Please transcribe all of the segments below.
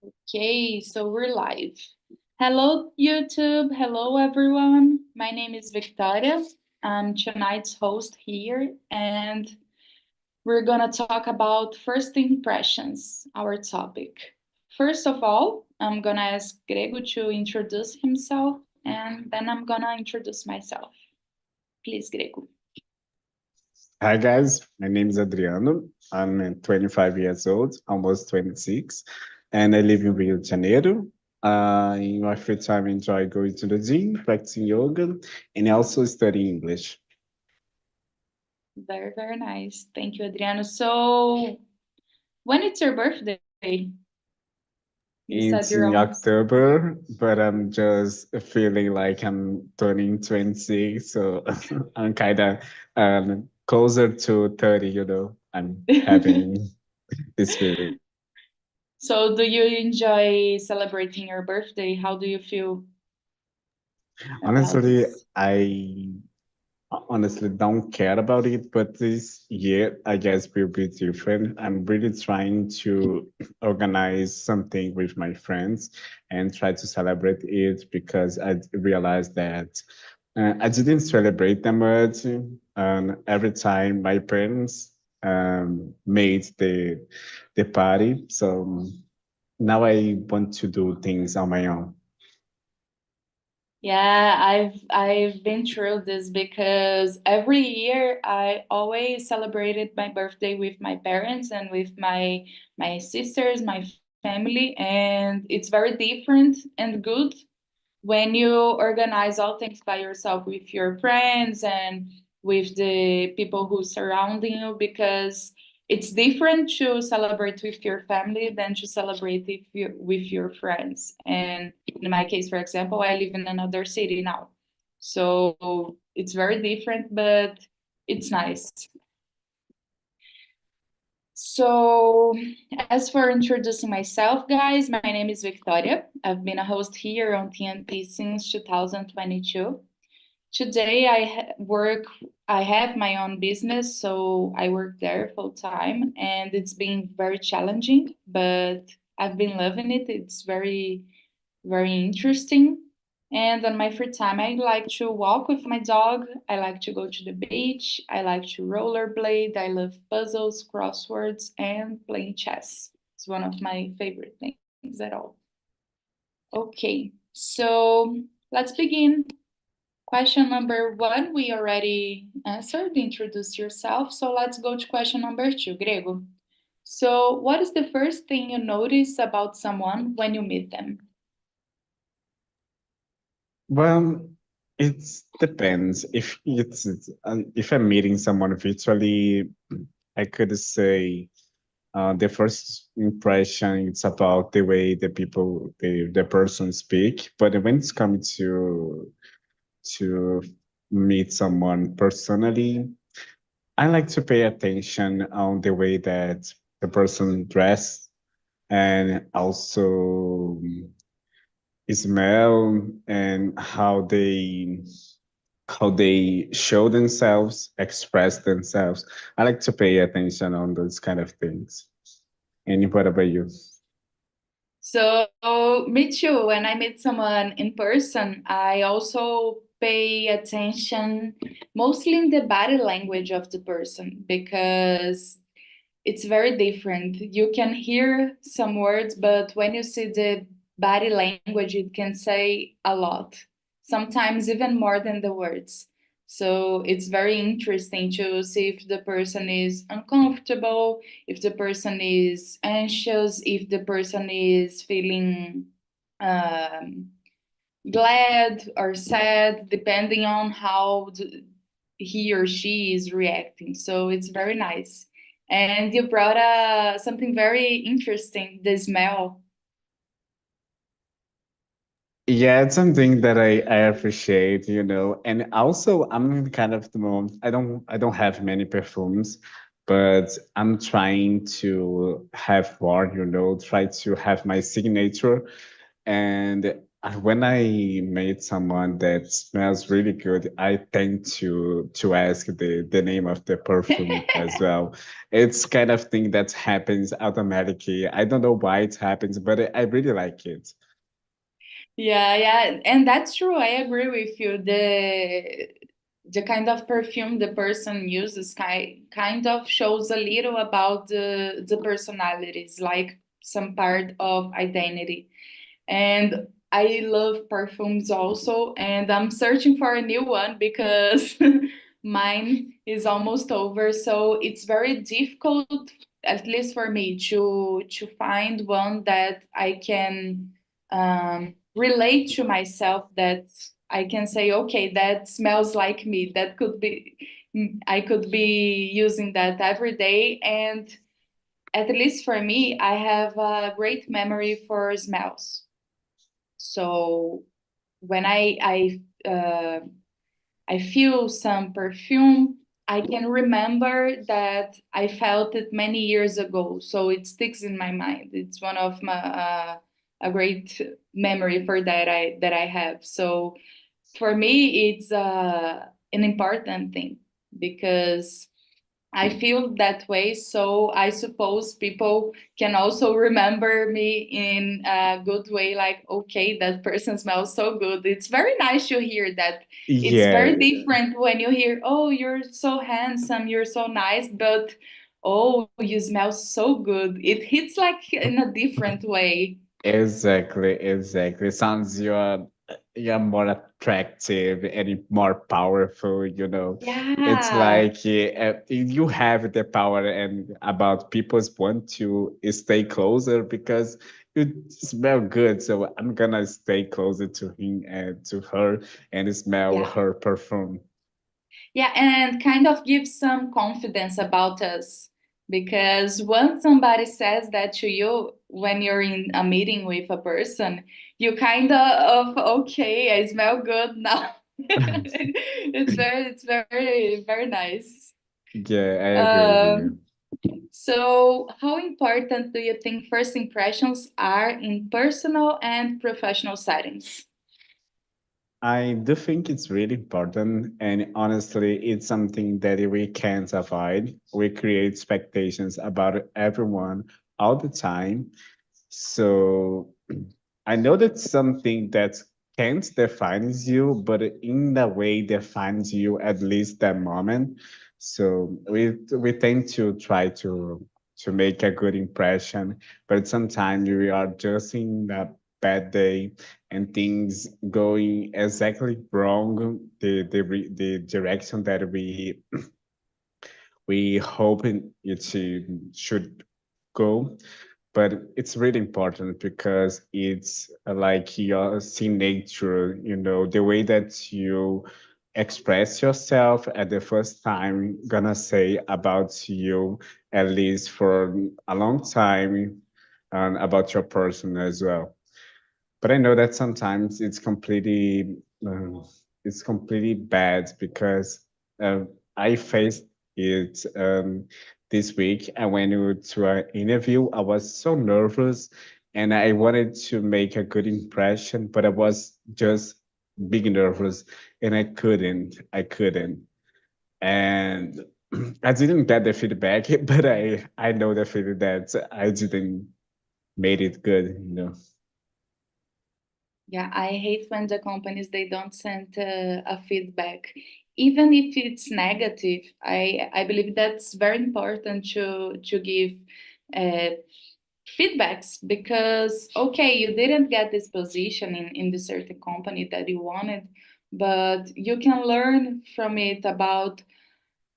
Okay, so we're live. Hello, YouTube. Hello, everyone. My name is Victoria. I'm tonight's host here, and we're gonna talk about first impressions, our topic. First of all, I'm gonna ask Grego to introduce himself, and then I'm gonna introduce myself. Please, Grego. Hi guys, my name is Adriano. I'm 25 years old, almost 26, and I live in Rio de Janeiro. In my free time, I enjoy going to the gym, practicing yoga, and also studying English. Very, very nice. Thank you, Adriano. So, when it's your birthday? You said It's you're in almost. October, but I'm just feeling like I'm turning 26, so I'm kind of closer to 30, I'm having this feeling. So, do you enjoy celebrating your birthday? How do you feel about Honestly, this? I honestly don't care about it, but this year I guess will be different. I'm really trying to organize something with my friends and try to celebrate it because I realized that I didn't celebrate that much. And every time my parents made the party, so now I want to do things on my own. Yeah, I've been through this because every year I always celebrated my birthday with my parents and with my sisters, my family, and it's very different and good when you organize all things by yourself with your friends and with the people who surrounding you because it's different to celebrate with your family than to celebrate with your friends. And in my case, for example, I live in another city now, so it's very different, but it's nice. So, as for introducing myself, guys, my name is Victoria. I've been a host here on TNP since 2022. Today, I have my own business, so I work there full time, and it's been very challenging, but I've been loving it. It's very, very interesting. And on my free time, I like to walk with my dog. I like to go to the beach. I like to rollerblade. I love puzzles, crosswords, and playing chess. It's one of my favorite things at all. Okay, so let's begin. Question number one, we already answered, introduce yourself. So let's go to question number two, Grego. So, what is the first thing you notice about someone when you meet them? Well, it depends. If I'm meeting someone virtually, I could say the first impression it's about the way the person speak. But when it's coming to meet someone personally, I like to pay attention on the way that the person dress and also smell and how they show themselves, express themselves. I like to pay attention on those kind of things. And what about you? So, me too. When I meet someone in person, I also pay attention mostly in the body language of the person because it's very different. You can hear some words, but when you see the body language, it can say a lot, sometimes even more than the words. So it's very interesting to see if the person is uncomfortable, if the person is anxious, if the person is feeling um, glad or sad, depending on how he or she is reacting. So it's very nice. And you brought something very interesting, the smell. Yeah, it's something that I appreciate. And also I'm kind of the moment I don't have many perfumes, but I'm trying to have one, try to have my signature. And when I meet someone that smells really good, I tend to ask the name of the perfume as well. It's kind of thing that happens automatically. I don't know why it happens, but I really like it. Yeah, yeah, and that's true. I agree with you. The kind of perfume the person uses kind of shows a little about the personalities, like some part of identity. And I love perfumes also, and I'm searching for a new one because mine is almost over. So it's very difficult, at least for me, to find one that I can relate to myself. That I can say, okay, that smells like me. That could be, I could be using that every day, and at least for me, I have a great memory for smells. So when I feel some perfume, I can remember that I felt it many years ago. So it sticks in my mind. It's one of my a great memory for that I have. So for me, it's an important thing because I feel that way, so I suppose people can also remember me in a good way, like, okay, that person smells so good. It's very nice to hear that. It's very Yeah, different when you hear, oh, you're so handsome, you're so nice, but oh, you smell so good. It hits like in a different way. exactly, exactly. Sounds you're more attractive and more powerful, you know. It's Yeah, like you have the power and about people's want to stay closer because you smell good. So I'm gonna stay closer to him and to her and smell yeah. her perfume. Yeah, and kind of gives some confidence about us because once somebody says that to you when you're in a meeting with a person, you kind of okay, I smell good now. Very nice. Yeah, I agree with you. Um, so how important do you think first impressions are in personal and professional settings? I do think it's really important, and honestly, it's something that we can't avoid. We create expectations about everyone all the time. So I know that's something that can't define you, but in a way defines you at least that moment. So we tend to try to make a good impression, but sometimes we are just in a bad day and things going exactly wrong the direction that we hope should go, but it's really important because it's like your signature, you know, the way that you express yourself at the first time gonna say about you at least for a long time and about your person as well. But I know that sometimes uh, it's completely bad because uh, I faced it this week. I went to an interview. I was so nervous, and I wanted to make a good impression, but I was just big nervous, and I couldn't. I couldn't, and I didn't get the feedback, but I know the feeling that I didn't made it good. You know. Yeah, I hate when the companies they don't send a feedback, even if it's negative. I believe that's very important to give uh, feedbacks because okay, you didn't get this position in the certain company that you wanted, but you can learn from it about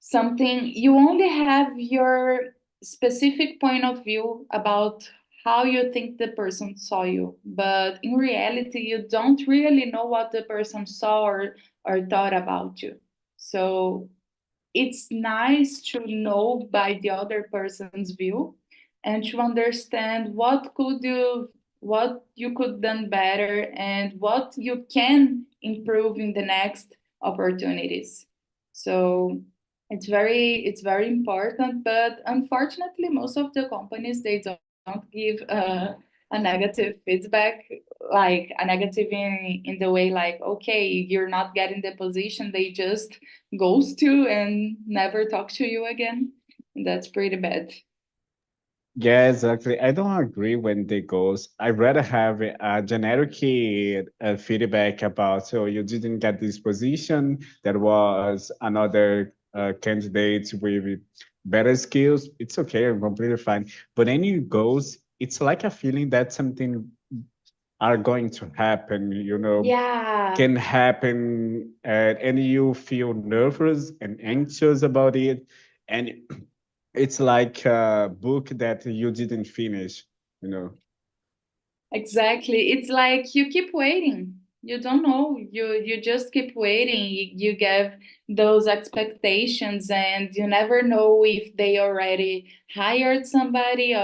something. You only have your specific point of view about how you think the person saw you, but in reality you don't really know what the person saw or thought about you. So it's nice to know by the other person's view and to understand what you could done better and what you can improve in the next opportunities. So it's very important, but unfortunately most of the companies they don't give a negative feedback. like a negative in the way like, okay, you're not getting the position, they just ghost you and never talk to you again. That's pretty bad. Yeah, exactly. I don't agree when they goes. I'd rather have a generic feedback about, so you didn't get this position. There was another candidate with better skills. It's okay. I'm completely fine. But any goes, it's like a feeling that something are going to happen, Yeah, can happen, and you feel nervous and anxious about it. And it's like a book that you didn't finish, you know. exactly. It's like you keep waiting. You don't know. You just keep waiting. You give those expectations, and you never know if they already hired somebody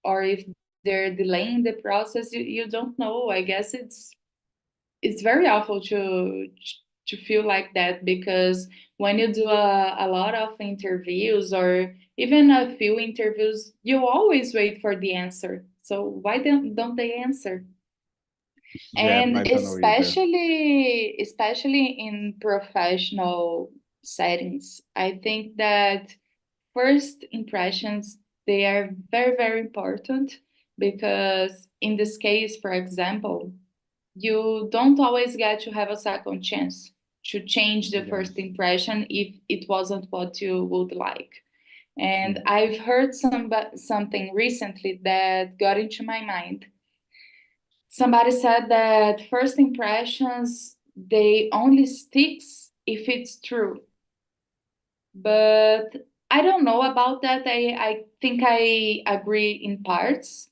or if they're delaying the process. You don't know. I guess it's very awful to feel like that because when you do a lot of interviews or even a few interviews, you always wait for the answer. So why don't they answer? Yeah, And I don't know either. especially in professional settings, I think that first impressions, they are very, very important because in this case, for example, you don't always get to have a second chance to change the Yeah. first impression if it wasn't what you would like. And Mm. I've heard something recently that got into my mind. Somebody said that first impressions, they only sticks if it's true. But I don't know about that. I think I agree in parts,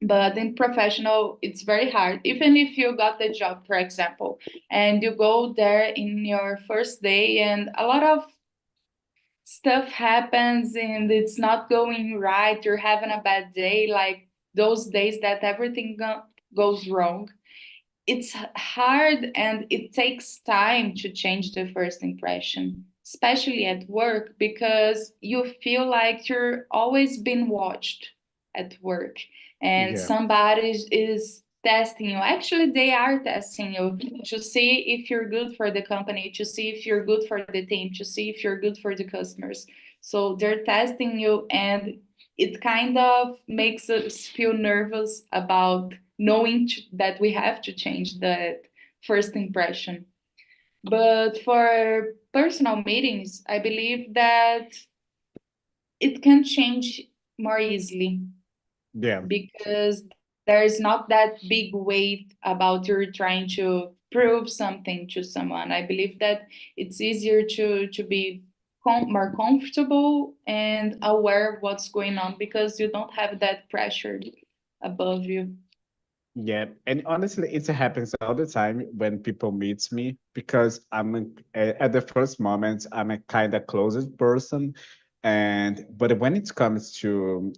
but in professional, it's very hard. Even if you got the job, for example, and you go there in your first day and a lot of stuff happens and it's not going right, you're having a bad day, like those days that everything goes wrong, it's hard and it takes time to change the first impression, especially at work, because you feel like you're always being watched at work and Yeah. somebody is testing you. Actually, they are testing you to see if you're good for the company, to see if you're good for the team, to see if you're good for the customers. So they're testing you, and it kind of makes us feel nervous about knowing that we have to change that first impression. But for personal meetings, I believe that it can change more easily Yeah. because there's not that big weight about you're trying to prove something to someone. I believe that it's easier to be more comfortable and aware of what's going on because you don't have that pressure above you. Yeah, and honestly, it happens all the time when people meet me because at the first moment I'm a kind of closed person, and but when it comes to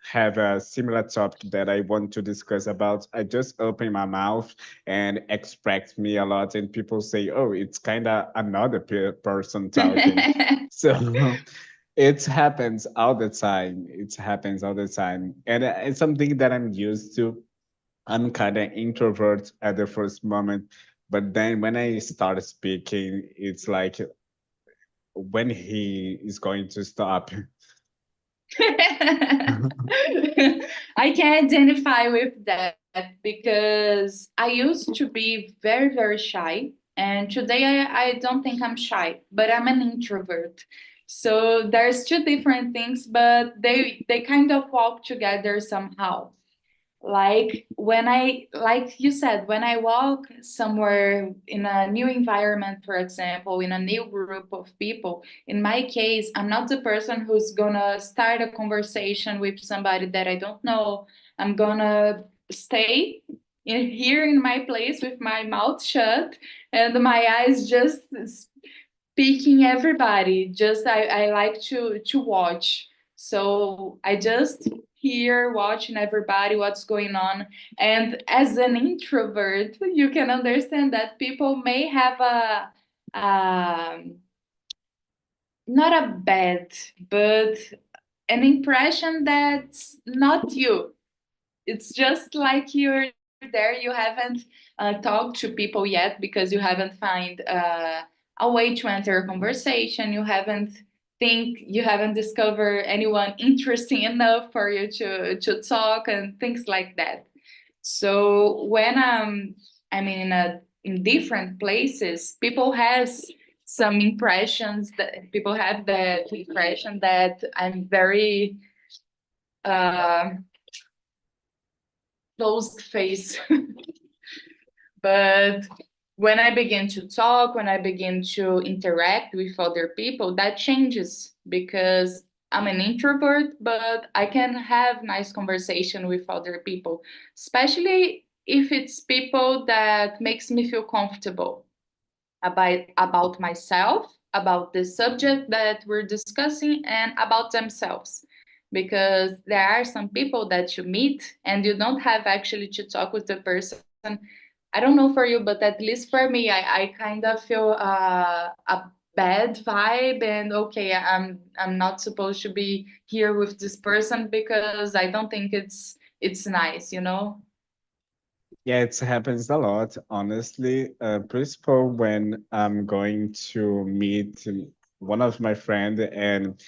have a similar topic that I want to discuss about, I just open my mouth and expect me a lot, and people say, "Oh, it's kind of another person talking." So it happens all the time. It happens all the time, and it's something that I'm used to. I'm kind of introvert at the first moment, but then when I start speaking, it's like when he is going to stop. I can identify with that because I used to be very, very shy. And today I don't think I'm shy, but I'm an introvert. So there's two different things, but they kind of walk together somehow. Like like you said, when I walk somewhere in a new environment, for example, in a new group of people, in my case, I'm not the person who's gonna start a conversation with somebody that I don't know. I'm gonna stay here in my place with my mouth shut and my eyes just picking everybody. Just I like to watch. So I just here watching everybody, what's going on. And as an introvert, you can understand that people may have not a bad, but an impression that's not you. It's just like you're there you haven't talked to people yet because you haven't find a way to enter a conversation. You haven't discovered anyone interesting enough for you to talk and things like that. So when in different places, people has some impressions that people have that impression that I'm very uh, closed face. But when I begin to talk, when I begin to interact with other people, that changes because I'm an introvert, but I can have nice conversation with other people, especially if it's people that makes me feel comfortable about myself, about the subject that we're discussing, and about themselves. Because there are some people that you meet and you don't have actually to talk with the person. I don't know for you, but at least for me, I kind of feel a bad vibe, and okay, I'm not supposed to be here with this person because I don't think it's nice, you know? Yeah, it happens a lot, honestly. Principal when I'm going to meet one of my friend and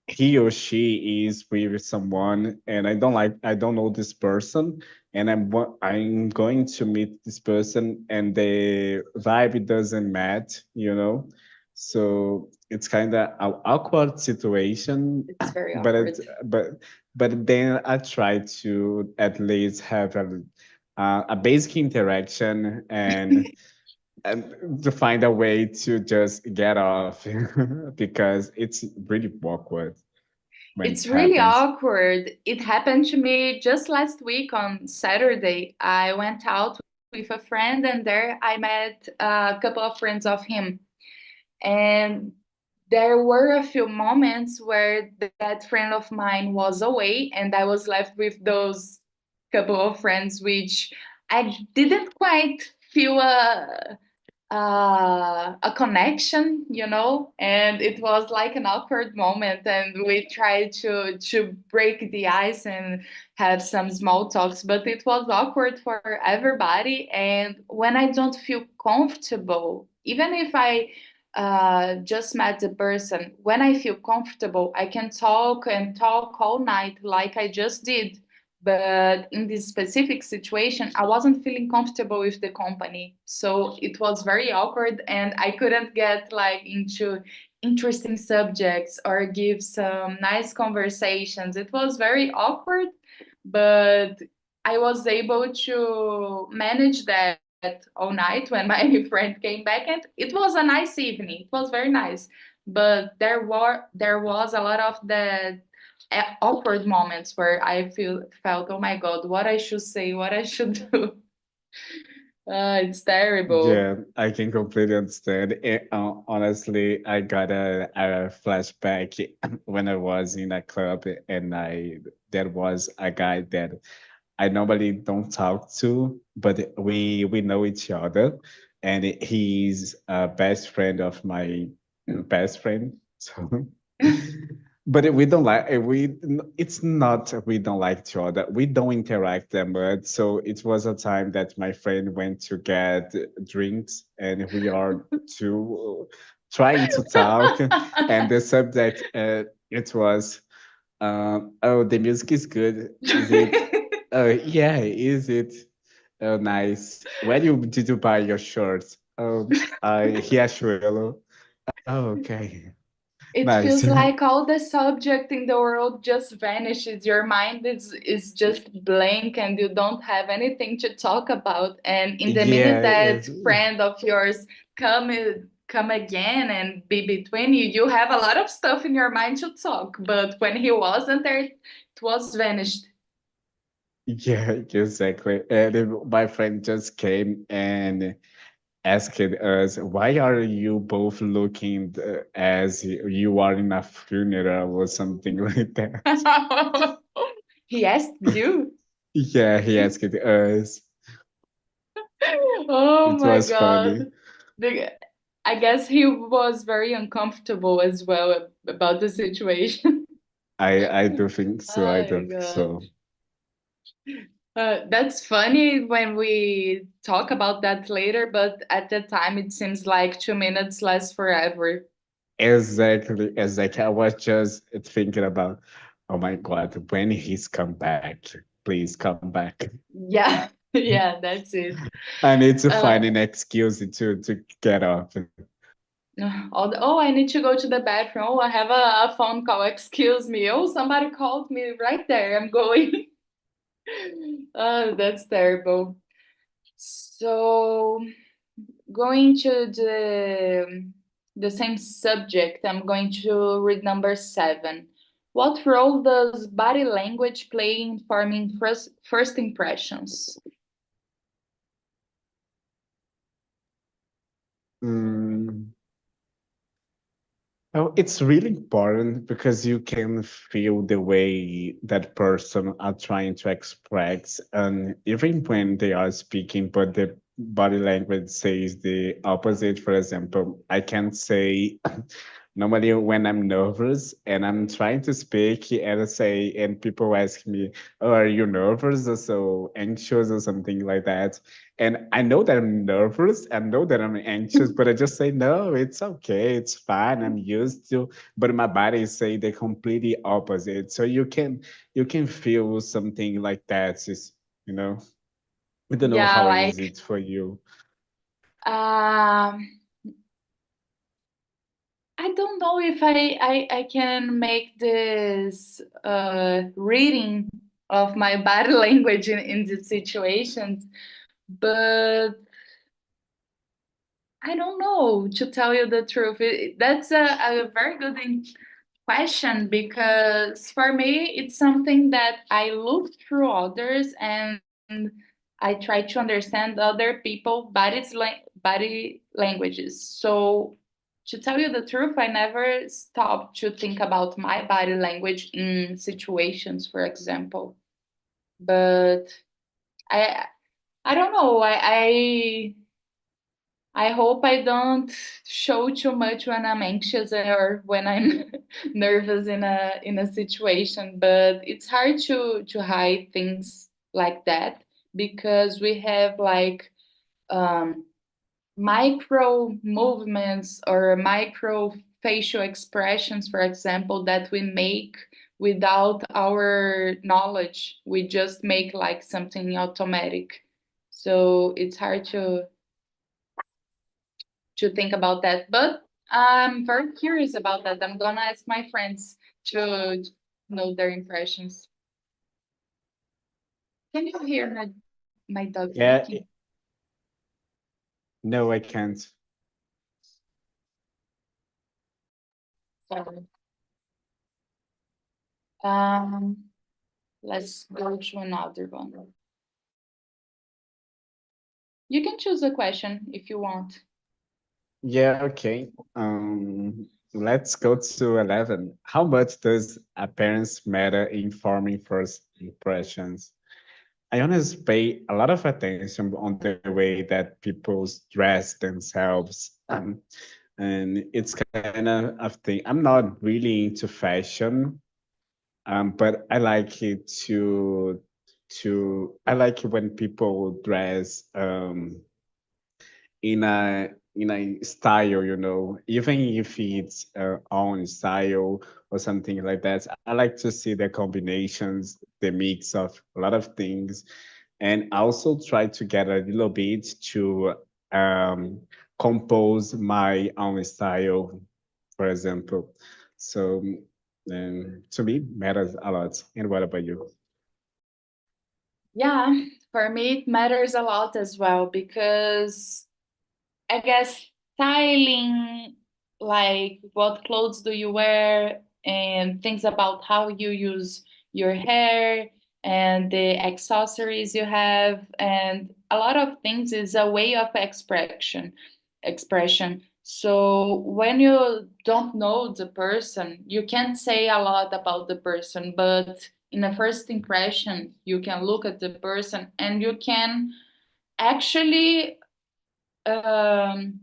he or she is with someone and I don't know this person and I'm going to meet this person and the vibe doesn't match, you know. So it's kind of an awkward situation, It's very but awkward. it's but then I try to at least have a basic interaction and to find a way to just get off because it's really awkward when it It's really happens. awkward. It happened to me just last week on Saturday. I went out with a friend, and there I met a couple of friends of him. And there were a few moments where that friend of mine was away, and I was left with those couple of friends, which I didn't quite feel a connection, you know, and it was like an awkward moment, and we tried to break the ice and have some small talks, but it was awkward for everybody. And when I don't feel comfortable, even if I just met the person, when I feel comfortable, I can talk and talk all night like I just did. But in this specific situation, I wasn't feeling comfortable with the company, so it was very awkward, and I couldn't get like into interesting subjects or give some nice conversations. It was very awkward, but I was able to manage that all night when my friend came back, and it was a nice evening. It was very nice, but there was a lot of the awkward moments where I felt, oh my God, what I should say, what I should do. It's terrible. Yeah, I can completely understand. Honestly, I got a flashback when I was in a club and I there was a guy that I normally don't talk to, but we know each other, and he's a best friend of my best friend. So, but we don't like we. It's not we don't like each other. We don't interact that much. So it was a time that my friend went to get drinks, and we are two trying to talk, and the subject it was oh, the music is good. Is it? Oh, yeah, is it? Oh, nice. Where did you buy your shorts? Oh, Riachuelo. Oh, okay. It Nice. feels like all the subject in the world just vanishes. Your mind is just blank, and you don't have anything to talk about. And in the minute Yeah, that yes. friend of yours come come again and be between you, you have a lot of stuff in your mind to talk. But when he wasn't there, it was vanished. Yeah, exactly. And my friend just came and asked us, "Why are you both looking as you are in a funeral or something like that?" He asked you. Yeah, he asked us. Oh It my was God. funny. The, I guess he was very uncomfortable as well about the situation. I do think so. I Oh do my think God. so. That's funny when we talk about that later, but at the time it seems like 2 minutes lasts forever. Exactly, exactly. I was just thinking about, oh my God, when he's come back, please come back. Yeah, yeah, that's it. I need to Uh, find an excuse to get off. oh, I need to go to the bathroom. Oh, I have a phone call. Excuse me. Oh, somebody called me right there. I'm going. Oh, that's terrible. So, going to the same subject, I'm going to read number 7. What role does body language play in forming first impressions? Mm. Oh, it's really important because you can feel the way that person are trying to express, and even when they are speaking, but the body language says the opposite. For example, I can say normally when I'm nervous and I'm trying to speak and I say, and people ask me, "Oh, are you nervous or so anxious or something like that?" And I know that I'm nervous, I know that I'm anxious, but I just say, no, it's okay, it's fine, I'm used to. But my body is saying the completely opposite. So you can feel something like that. Is you know, I don't know Yeah, how is like it for you. um I don't know if I can make this reading of my body language in these situations, but I don't know, to tell you the truth. That's a very good question because for me, it's something that I look through others and I try to understand other people' body languages. So, to tell you the truth, I never stopped to think about my body language in situations, for example. But I I don't know. I hope I don't show too much when I'm anxious or when I'm nervous in a situation, but it's hard to hide things like that because we have like um, micro movements or micro facial expressions, for example, that we make without our knowledge. We just make like something automatic. So it's hard to think about that. But I'm very curious about that. I'm gonna ask my friends to know their impressions. Can you hear my dog Yeah, barking? no, I can't. Sorry. Um, let's go to another one. You can choose a question if you want. Yeah, okay. Let's go to 11. How much does appearance matter in forming first impressions? I honestly pay a lot of attention on the way that people dress themselves. And it's kind of a thing. I'm not really into fashion, but I like it to I like it when people dress in a style, even if it's own style or something like that. I like to see the combinations, the mix of a lot of things, and also try to get a little bit to um, compose my own style, for example. So to me, matters a lot. And what about you? Yeah, for me it matters a lot as well because I guess styling, like what clothes do you wear, and things about how you use your hair and the accessories you have, and a lot of things is a way of expression. So when you don't know the person, you can't say a lot about the person, but in a first impression, you can look at the person and you can actually um,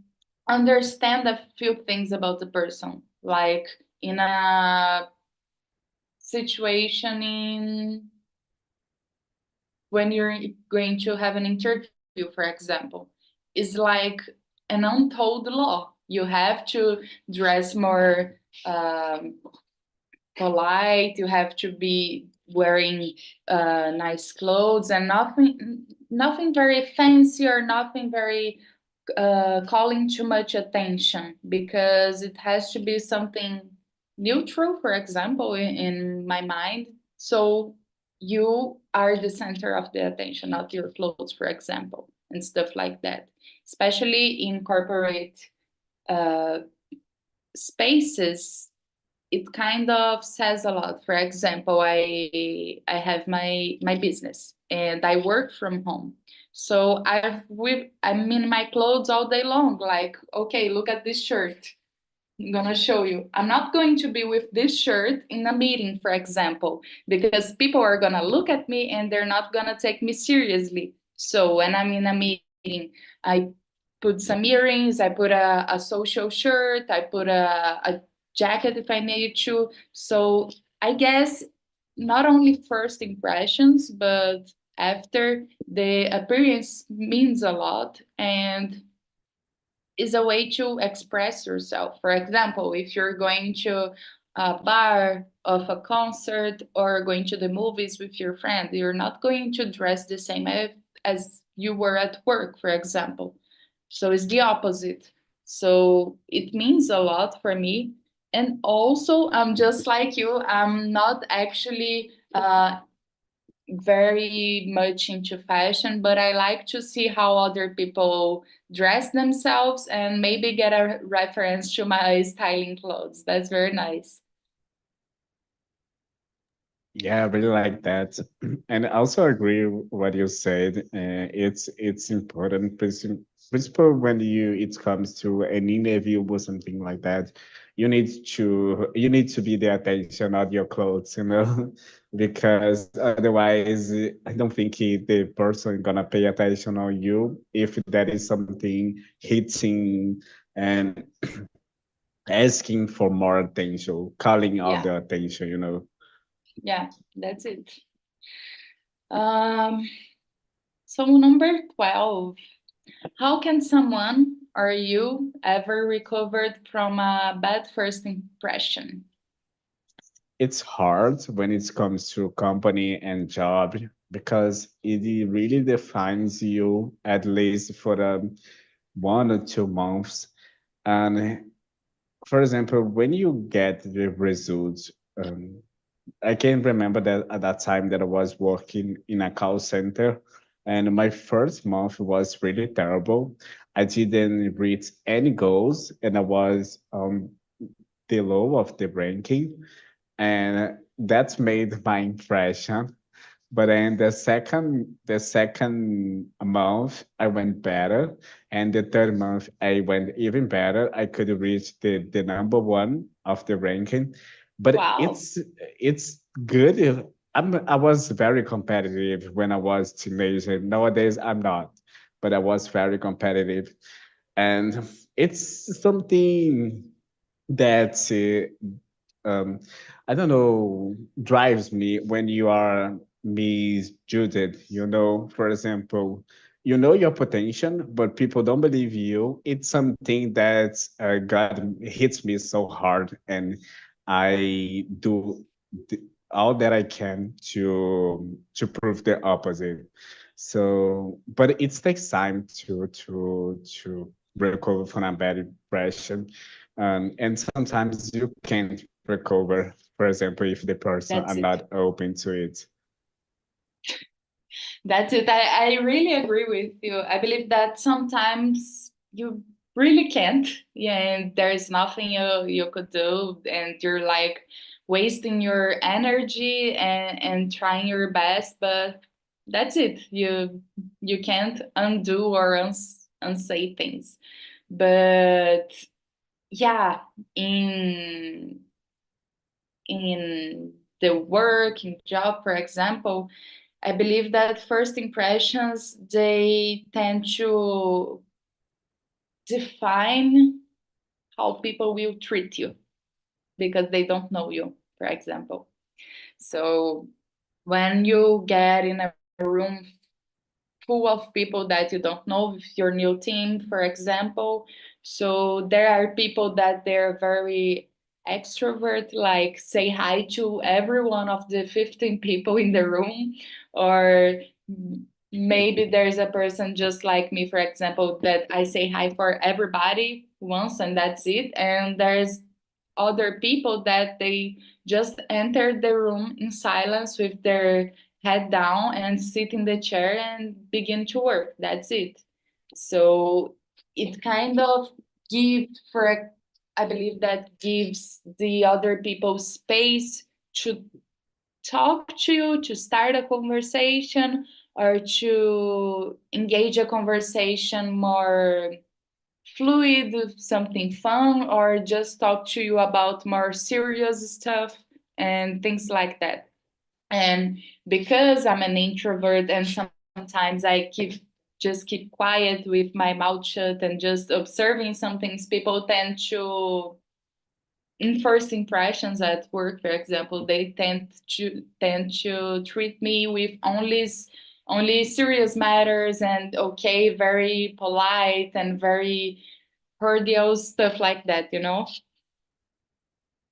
understand a few things about the person, like in a situation in when you're going to have an interview, for example, is like an untold law. You have to dress more polite, you have to be wearing nice clothes and nothing very fancy or nothing very calling too much attention, because it has to be something neutral, for example, in my mind. So you are the center of the attention, not your clothes, for example, and stuff like that. Especially in corporate uh, spaces, it kind of says a lot. For example, I have my business and I work from home. So I'm in my clothes all day long. Like, okay, look at this shirt. I'm gonna show you. I'm not going to be with this shirt in a meeting, for example, because people are gonna look at me and they're not gonna take me seriously. So when I'm in a meeting, I put some earrings, I put a social shirt, I put a jacket if I need to. So I guess not only first impressions, but after, the appearance means a lot, and is a way to express yourself. For example, if you're going to a bar of a concert or going to the movies with your friend, you're not going to dress the same as you were at work, for example. So it's the opposite. So it means a lot for me. And also, I'm just like you, I'm not actually very much into fashion, but I like to see how other people dress themselves and maybe get a reference to my styling clothes. That's very nice. Yeah, I really like that, and I also agree with what you said. It's important, principle when it comes to an interview or something like that. You need to be the attention of your clothes, because otherwise, I don't think the person gonna pay attention on you if that is something hitting and asking for more attention, calling out Yeah, the attention. yeah, that's it. Um, so number 12, how can someone or you ever recovered from a bad first impression? It's hard when it comes to company and job because it really defines you at least for 1 or 2 months. And for example, when you get the results, I can remember that at that time that I was working in a call center, and my first month was really terrible. I didn't reach any goals, and I was the low of the ranking, and that's made my impression. But then the second month I went better, and the third month I went even better. I could reach the number one of the ranking, but Wow. it's good. I was very competitive when I was teenager. Nowadays I'm not, but I was very competitive, and it's something that I don't know, drives me when you are misjudged. For example, you know your potential, but people don't believe you. It's something that God hits me so hard, and I do all that I can to prove the opposite. So, but it takes time to recover from a bad impression, and sometimes you can't recover. For example, if the person are That's it. not open to it. That's it. I really agree with you. I believe that sometimes you really can't. Yeah, and there's nothing you could do, and you're like wasting your energy and trying your best, but that's it. You can't undo or unsay things. But yeah, in the work, in job, for example, I believe that first impressions, they tend to define how people will treat you because they don't know you, for example. So when you get in a room full of people that you don't know, with your new team, for example. So there are people that they're very extrovert, like say hi to every one of the 15 people in the room, or maybe there's a person just like me, for example, that I say hi for everybody once and that's it. And there's other people that they just enter the room in silence with their head down and sit in the chair and begin to work. That's it. So it kind of gives for I believe that gives the other people space to talk to you, to start a conversation, or to engage a conversation more fluid, something fun, or just talk to you about more serious stuff and things like that. And because I'm an introvert and sometimes I keep quiet with my mouth shut and just observing some things, people tend to, in first impressions at work, for example, they tend to treat me with only serious matters and okay, very polite and very cordial stuff like that, you know.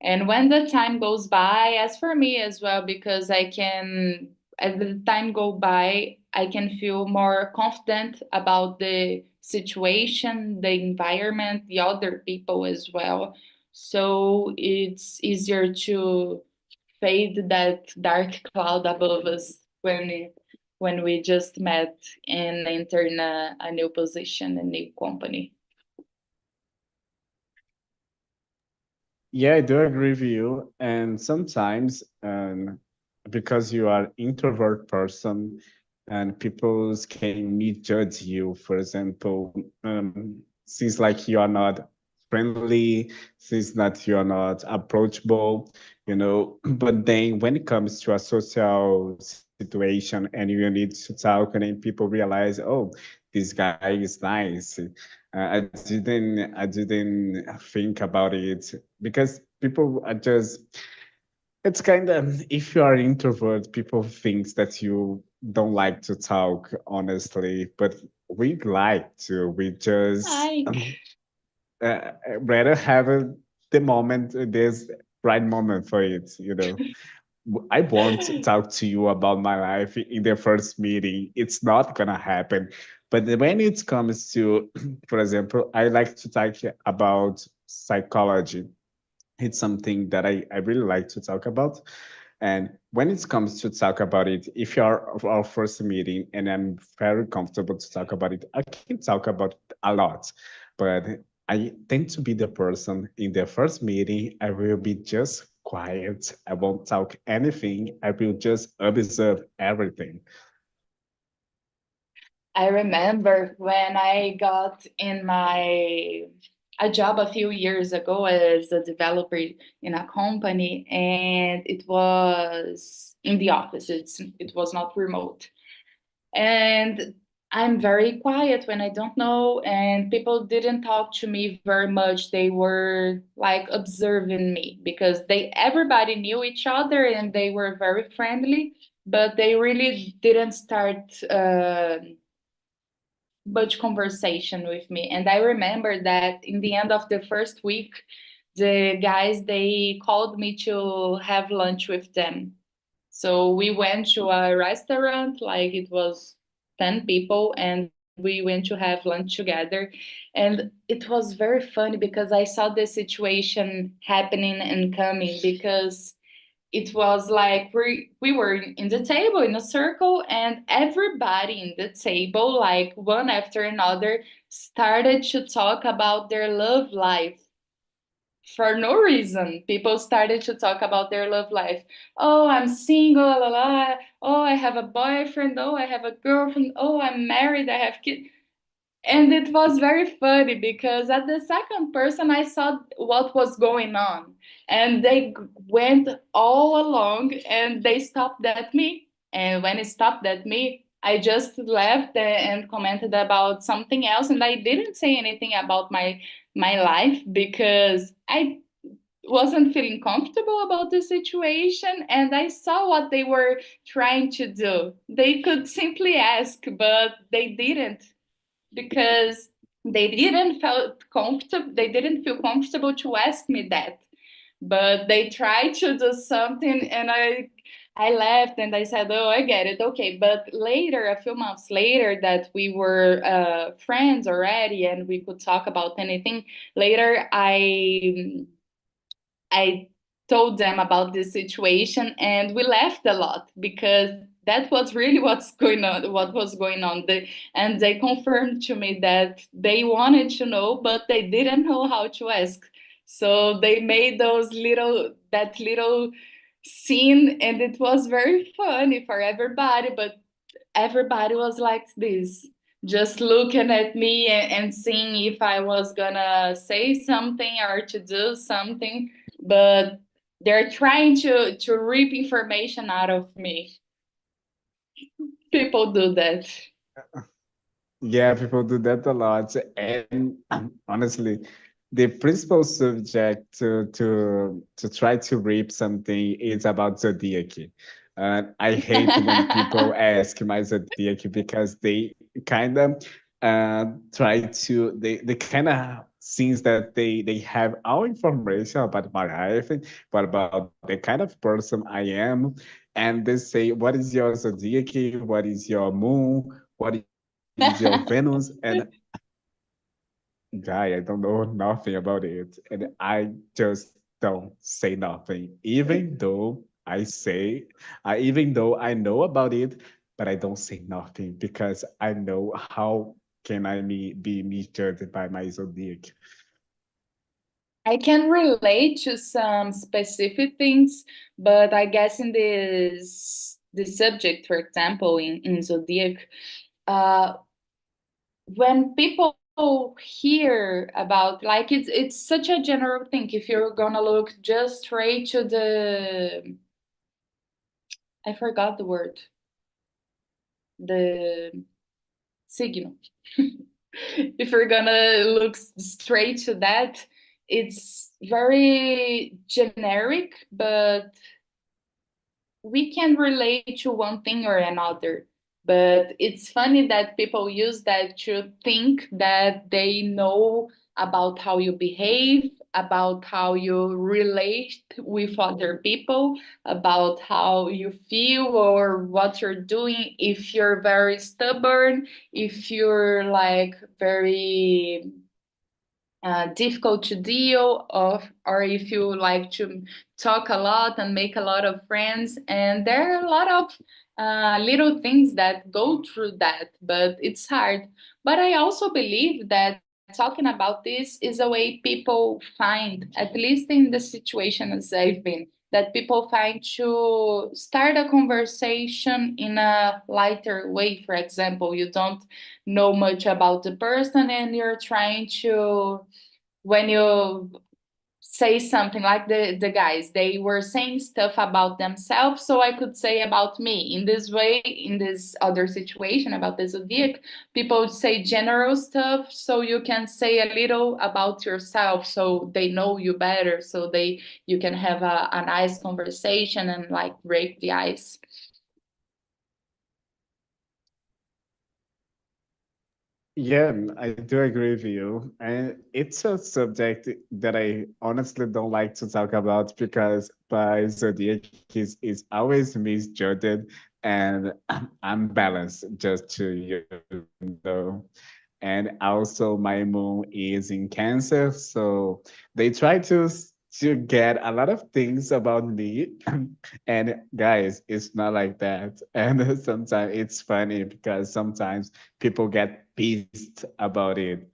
And when the time goes by, as for me as well, because as the time go by, I can feel more confident about the situation, the environment, the other people as well. So it's easier to fade that dark cloud above us when we just met and enter in a new position, a new company. Yeah, I do agree with you. And sometimes, because you are introvert person, and people can misjudge you. For example, seems like you are not friendly, seems that you are not approachable, you know. But then when it comes to a social situation and you need to talk, and then people realize, oh, this guy is nice. I didn't think about it because people are just, it's kind of, if you are introvert, people thinks that you don't like to talk honestly, but we like to. We just Like, rather have the moment, this right moment for it, you know. I won't talk to you about my life in the first meeting. It's not gonna happen. But when it comes to, for example, I like to talk about psychology. It's something that I really like to talk about. And when it comes to talk about it, if you're our first meeting and I'm very comfortable to talk about it, I can talk about a lot. But I tend to be the person in the first meeting, I will be just quiet. I won't talk anything. I will just observe everything. I remember when I got in my a job a few years ago as a developer in a company, and it was in the office. It was not remote. And I'm very quiet when I don't know, and people didn't talk to me very much. They were like observing me because they everybody knew each other and they were very friendly, but they really didn't start much conversation with me. And I remember that in the end of the first week, the guys they called me to have lunch with them. So we went to a restaurant, like it was 10 people, and we went to have lunch together. And it was very funny because I saw the situation happening and coming because it was like we were in the table in a circle and everybody in the table like one after another started to talk about their love life for no reason. People started to talk about their love life. Oh, I'm single, la la la. Oh, I have a boyfriend. Oh, I have a girlfriend. Oh, I'm married, I have kids. And it was very funny because at the second person, I saw what was going on. And they went all along and they stopped at me. And when it stopped at me, I just left and commented about something else. And I didn't say anything about my life because wasn't feeling comfortable about the situation, and I saw what they were trying to do. They could simply ask, but they didn't, because they didn't feel comfortable to ask me that. But they tried to do something, and I laughed and I said, "Oh, I get it. Okay." But later, a few months later, that we were friends already and we could talk about anything, later I told them about this situation, and we laughed a lot because that was really what was going on. And they confirmed to me that they wanted to know, but they didn't know how to ask. So they made that little scene, and it was very funny for everybody, but everybody was like this, just looking at me and seeing if I was gonna say something or to do something. But they're trying to reap information out of me. People do that. Yeah, people do that a lot. And honestly, the principal subject to try to reap something is about zodiac. I hate when people ask my zodiac because they kind of try to they kind of seems that they have all information about my life, but about the kind of person I am, and they say, "What is your zodiac? What is your moon? What is your Venus?" And guy, I don't know nothing about it. And I just don't say nothing, even though I know about it, but I don't say nothing because I know how can be misjudged by my zodiac. I can relate to some specific things, but I guess in this subject, for example, in zodiac, uh, when people hear about, like, it's such a general thing. If you're gonna look just straight to the, I forgot the word, the signo. If you're gonna look straight to that, it's very generic, but we can relate to one thing or another. But it's funny that people use that to think that they know about how you behave, about how you relate with other people, about how you feel or what you're doing. If you're very stubborn, if you're like very difficult to deal of, or if you like to talk a lot and make a lot of friends. And there are a lot of little things that go through that, but it's hard. But I also believe that talking about this is a way people find, at least in the situation as I've been, that people find to start a conversation in a lighter way. For example, you don't know much about the person and you're trying to, when you say something like the guys, they were saying stuff about themselves, so I could say about me in this way. In this other situation about the zodiac, people say general stuff, so you can say a little about yourself, so they know you better, so you can have a nice conversation and like break the ice. Yeah, I do agree with you. And it's a subject that I honestly don't like to talk about because my zodiac is always misjudged and unbalanced, just to know. And also my moon is in Cancer, so they try to get a lot of things about me. And guys, it's not like that. And sometimes it's funny because sometimes people get pissed about it.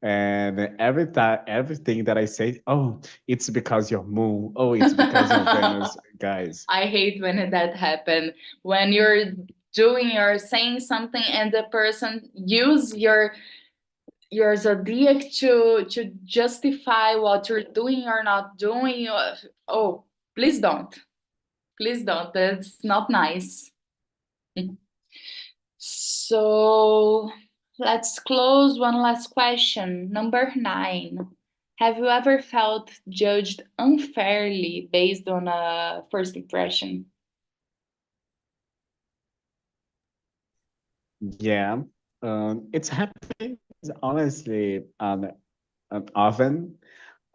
And everything that I say, oh, it's because your moon. Oh, it's because your Venus, guys. I hate when that happen. When you're doing or saying something and the person use your zodiac to justify what you're doing or not doing. Oh, please don't. Please don't. That's not nice. So let's close one last question. Number 9. Have you ever felt judged unfairly based on a first impression? Yeah, it's happening honestly often.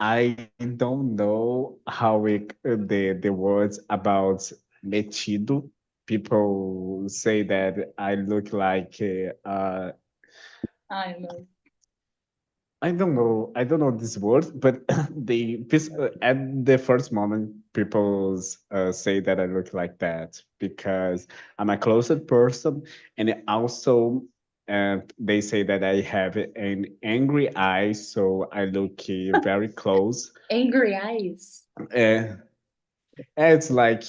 I don't know how the words about metido. People say that I look like I know. I don't know. I don't know this word, but at the first moment, people say that I look like that because I'm a closet person, and also they say that I have an angry eye, so I look very close. Angry eyes. Uh, it's like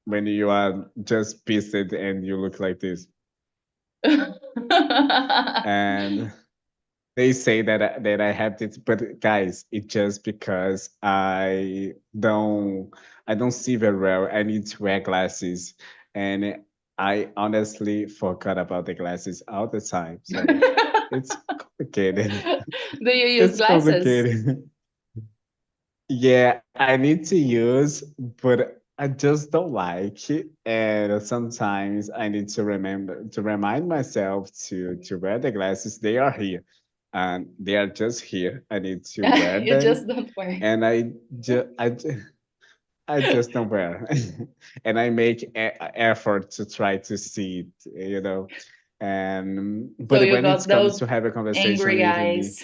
when you are just pissed and you look like this, and they say that I have this, but guys, it's just because I don't see very well. I need to wear glasses, and I honestly forgot about the glasses all the time. So it's complicated. Do you use It's glasses? complicated. Yeah, I need to use, but I just don't like it. And sometimes I need to remind myself to wear the glasses. They are here, and they are just here. I need to wear You them, just don't wear. and I just don't wear, and I make effort to try to see it. And So but you when it got comes those to have a conversation angry lately, eyes.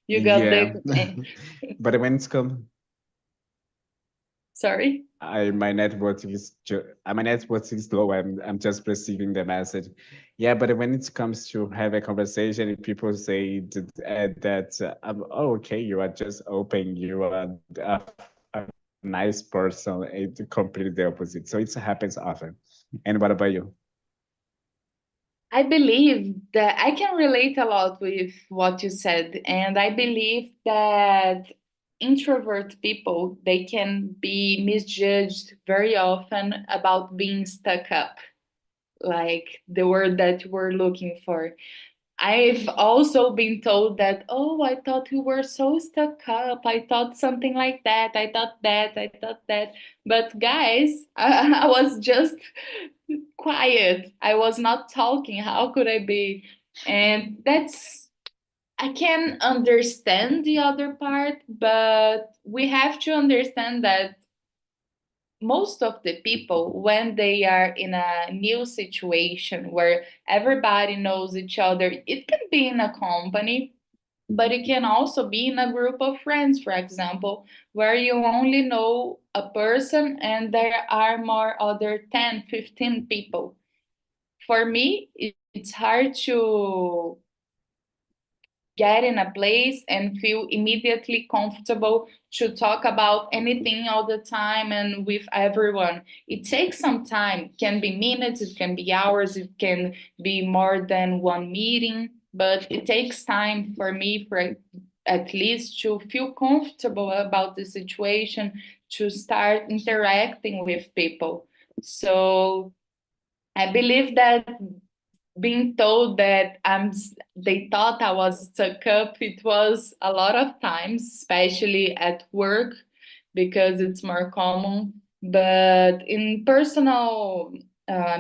You got yeah, the but when it's come sorry. my network is low. I'm just receiving the message. Yeah, but when it comes to have a conversation, people say that oh, okay, you are just open, you are a nice person. It's completely the opposite. So it happens often. And what about you? I believe that I can relate a lot with what you said, and I believe that introvert people they can be misjudged very often about being stuck up, like the word that we're looking for. I've also been told that, oh, I thought you were so stuck up. I thought something like that. I thought that. I thought that. But guys, I was just quiet. I was not talking. How could I be? And I can understand the other part, but we have to understand that most of the people, when they are in a new situation where everybody knows each other, it can be in a company, but it can also be in a group of friends, for example, where you only know a person and there are more other 10, 15 people. For me, it's hard to get in a place and feel immediately comfortable to talk about anything all the time and with everyone. It takes some time. It can be minutes, it can be hours, it can be more than one meeting, but it takes time for me for at least to feel comfortable about the situation, to start interacting with people. So I believe that being told that they thought I was stuck up, it was a lot of times, especially at work, because it's more common. But in personal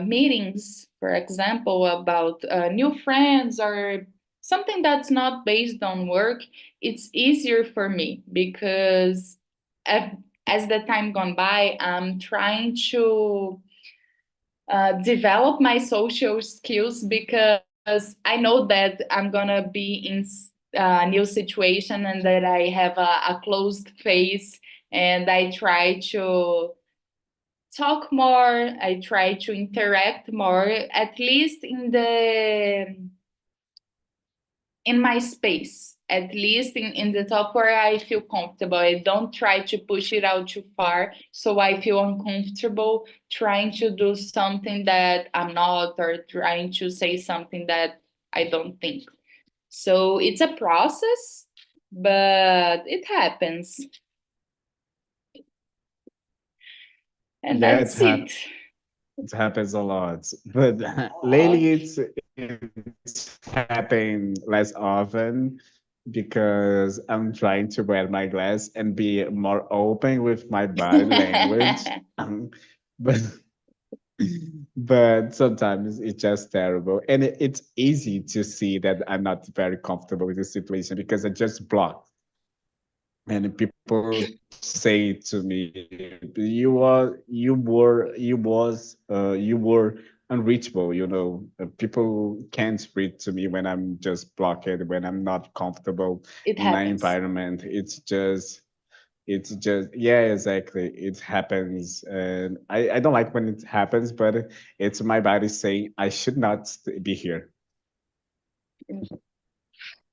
meetings, for example, about new friends or something that's not based on work, it's easier for me because as, as the time gone by, I'm trying to develop my social skills because I know that I'm gonna be in a new situation and that I have a closed face, and I try to talk more. I try to interact more, at least in my space, at least in the top where I feel comfortable. I don't try to push it out too far so I feel uncomfortable trying to do something that I'm not, or trying to say something that I don't think. So it's a process, but it happens. And Yeah, that's it. it happens a lot, but lately it's happening less often because I'm trying to wear my glass and be more open with my body language. Um, but but sometimes it's just terrible, and it's easy to see that I'm not very comfortable with the situation because I just block. And people say to me, you were unreachable. People can't reach to me when I'm just blocked, when I'm not comfortable It in my happens. environment. It's just yeah, exactly, it happens, and I don't like when it happens, but it's my body saying I should not be here.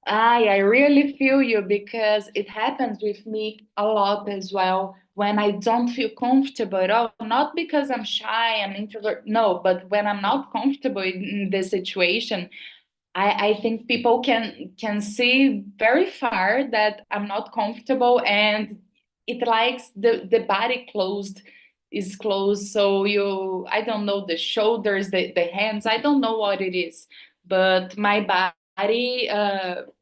I really feel you because it happens with me a lot as well when I don't feel comfortable at all. Not because I'm shy, I'm introvert, no, but when I'm not comfortable in this situation, I think people can see very far that I'm not comfortable, and it likes the body closed is closed. So I don't know, the shoulders, the hands, I don't know what it is, but my body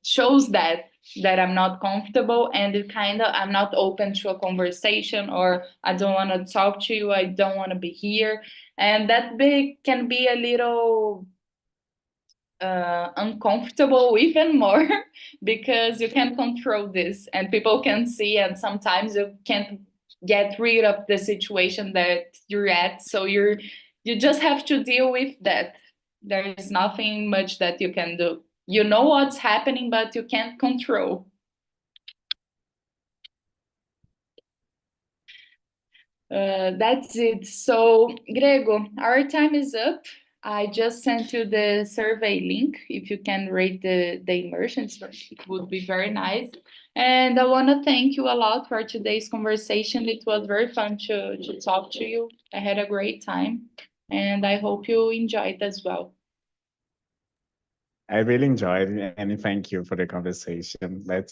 shows that I'm not comfortable, and it kind of, I'm not open to a conversation, or I don't want to talk to you, I don't want to be here. And that can be a little uncomfortable even more because you can't control this and people can see, and sometimes you can't get rid of the situation that you're at, so you just have to deal with that. There is nothing much that you can do. You know what's happening, but you can't control. That's it. So, Grego, our time is up. I just sent you the survey link. If you can rate the immersion, it would be very nice. And I want to thank you a lot for today's conversation. It was very fun to talk to you. I had a great time, and I hope you enjoyed as well. I really enjoyed it, and thank you for the conversation. Let's